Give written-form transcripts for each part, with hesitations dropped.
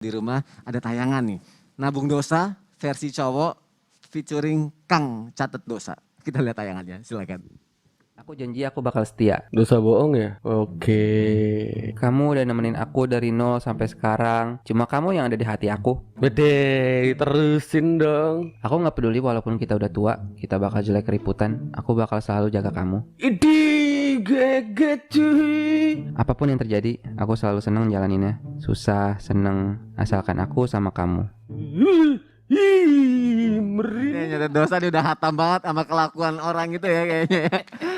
Di rumah ada tayangan nih, Nabung Dosa versi cowok featuring Kang Catet Dosa. Kita lihat tayangannya, silakan. Aku janji aku bakal setia. Dosa bohong ya? Oke. Kamu udah nemenin aku dari nol sampai sekarang. Cuma kamu yang ada di hati aku. Bede, terusin dong. Aku gak peduli walaupun kita udah tua, kita bakal jelek keriputan. Aku bakal selalu jaga kamu. Idi, geget cuy. Apapun yang terjadi, aku selalu seneng jalaninnya. Susah, seneng, asalkan aku sama kamu. Kayaknya Dosa dia udah hatam banget sama kelakuan orang itu ya kayaknya.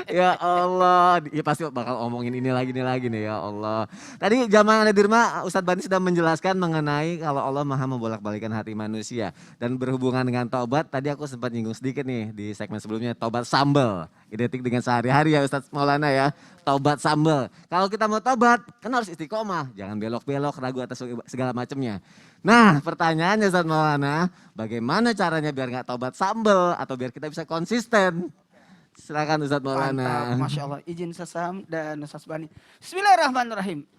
Ya Allah, ya pasti bakal omongin ini lagi nih ya Allah. Tadi jamaah ada di rumah, Ustadz Bani sudah menjelaskan mengenai kalau Allah maha membolak-balikan hati manusia. Dan berhubungan dengan taubat, tadi aku sempat nyinggung sedikit nih di segmen sebelumnya, taubat sambal. Identik dengan sehari-hari ya Ustadz Maulana ya, taubat sambal. Kalau kita mau taubat, kan harus istiqomah, jangan belok-belok, ragu atas segala macamnya. Nah pertanyaannya Ustadz Maulana, bagaimana caranya biar gak taubat sambal atau biar kita bisa konsisten? Silakan Ustadz Maulana. Mantap, Masya Allah. Izin sesam dan Ustadz Bani. Bismillahirrahmanirrahim.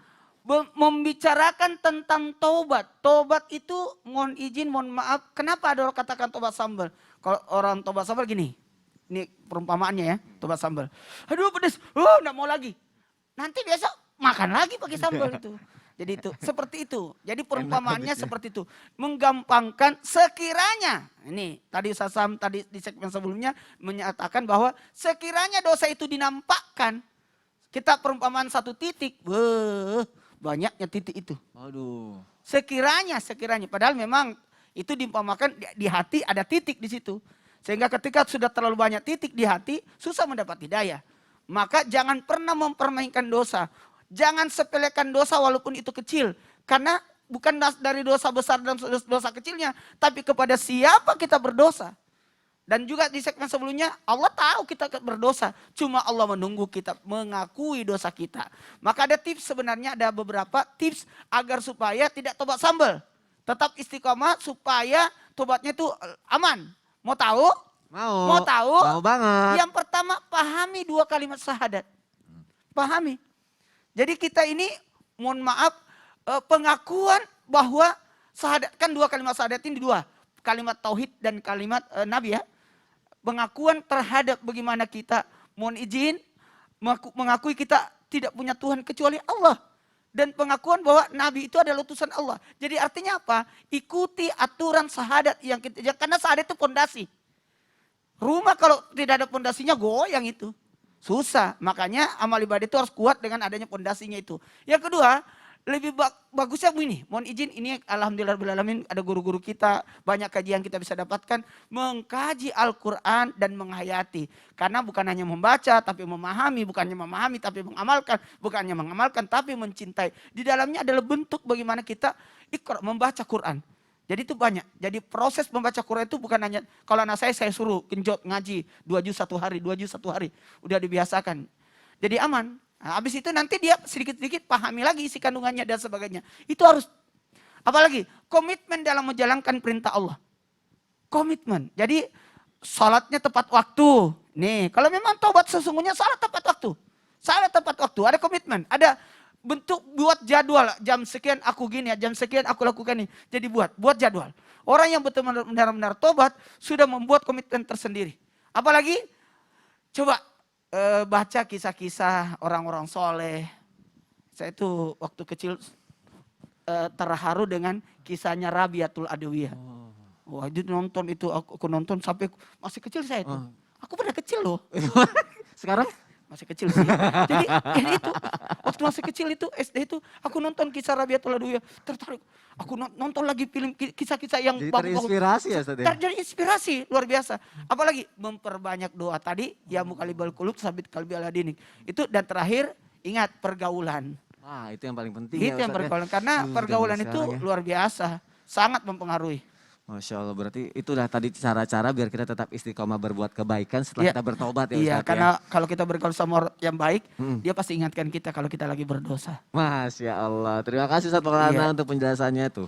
Membicarakan tentang taubat. Taubat itu mohon izin, mohon maaf. Kenapa ada orang katakan taubat sambal? Kalau orang taubat sambal gini. Ini perumpamaannya ya, taubat sambal. Aduh pedes, enggak mau lagi. Nanti besok makan lagi pakai sambal itu. Jadi itu, seperti itu. Jadi perumpamaannya seperti itu. Menggampangkan sekiranya. Ini tadi Sasam tadi di segmen sebelumnya menyatakan bahwa sekiranya dosa itu dinampakkan. Kita perumpamaan satu titik. Banyaknya titik itu. Aduh. Sekiranya. Padahal memang itu diumpamakan di hati ada titik di situ. Sehingga ketika sudah terlalu banyak titik di hati, susah mendapat hidayah. Maka jangan pernah mempermainkan dosa. Jangan sepelekan dosa walaupun itu kecil. Karena bukan dari dosa besar dan dosa kecilnya. Tapi kepada siapa kita berdosa. Dan juga di segmen sebelumnya Allah tahu kita berdosa. Cuma Allah menunggu kita mengakui dosa kita. Maka ada tips sebenarnya, ada beberapa tips agar supaya tidak tobat sambal. Tetap istiqomah supaya tobatnya itu aman. Mau tahu? Mau tahu? Mau banget. Yang pertama pahami 2 kalimat syahadat. Pahami. Jadi kita ini mohon maaf pengakuan bahwa syahadat kan 2 kalimat syahadat ini 2. Kalimat tauhid dan kalimat nabi ya. Pengakuan terhadap bagaimana kita mohon izin mengakui kita tidak punya Tuhan kecuali Allah. Dan pengakuan bahwa nabi itu adalah utusan Allah. Jadi artinya apa? Ikuti aturan syahadat yang kita, karena syahadat itu fondasi. Rumah kalau tidak ada fondasinya goyang itu. Susah, makanya amal ibadah itu harus kuat dengan adanya pondasinya itu. Yang kedua, lebih bagusnya begini, mohon izin ini alhamdulillahirrahmanirrahim ada guru-guru kita, banyak kajian kita bisa dapatkan, mengkaji Al-Quran dan menghayati. Karena bukan hanya membaca tapi memahami, bukannya memahami tapi mengamalkan, bukannya mengamalkan tapi mencintai. Di dalamnya adalah bentuk bagaimana kita membaca Quran. Jadi itu banyak. Jadi proses membaca Quran itu bukan hanya, kalau anak saya suruh genjot ngaji 2 juz 1 hari, 2 juz 1 hari. Udah dibiasakan. Jadi aman. Nah, habis itu nanti dia sedikit-sedikit pahami lagi isi kandungannya dan sebagainya. Itu harus, apalagi komitmen dalam menjalankan perintah Allah. Komitmen. Jadi sholatnya tepat waktu. Nih, kalau memang taubat sesungguhnya salat tepat waktu. Salat tepat waktu, ada komitmen, ada bentuk buat jadwal, jam sekian aku gini ya, jam sekian aku lakukan ini. Jadi buat jadwal. Orang yang benar-benar tobat sudah membuat komitmen tersendiri. Apalagi coba baca kisah-kisah orang-orang soleh. Saya itu waktu kecil terharu dengan kisahnya Rabiatul Adawiyah. Wah itu nonton itu, aku nonton sampai masih kecil saya itu. Aku pernah kecil loh. Sekarang? Masih kecil sih. Jadi itu waktu masih kecil itu SD itu aku nonton kisah Rabiatul Adawiyah tertarik. Aku nonton lagi film kisah-kisah yang jadi bagus. terinspirasi ya Ustadz ya? Jadi inspirasi luar biasa. Apalagi memperbanyak doa tadi ya muqallibal qulub sabit qalbi ala dinik. Itu dan terakhir ingat pergaulan. Wah itu yang paling penting Itu ya yang Ustadz pergaulan ya? karena pergaulan itu Ya. luar biasa, sangat mempengaruhi. Masya Allah, berarti itulah tadi cara-cara biar kita tetap istiqomah berbuat kebaikan setelah kita bertobat ya Ustadz. Iya, ya? karena kalau kita bergaul sama orang yang baik, dia pasti ingatkan kita kalau kita lagi berdosa. Masya Allah, terima kasih Ustadz Maulana untuk penjelasannya tuh.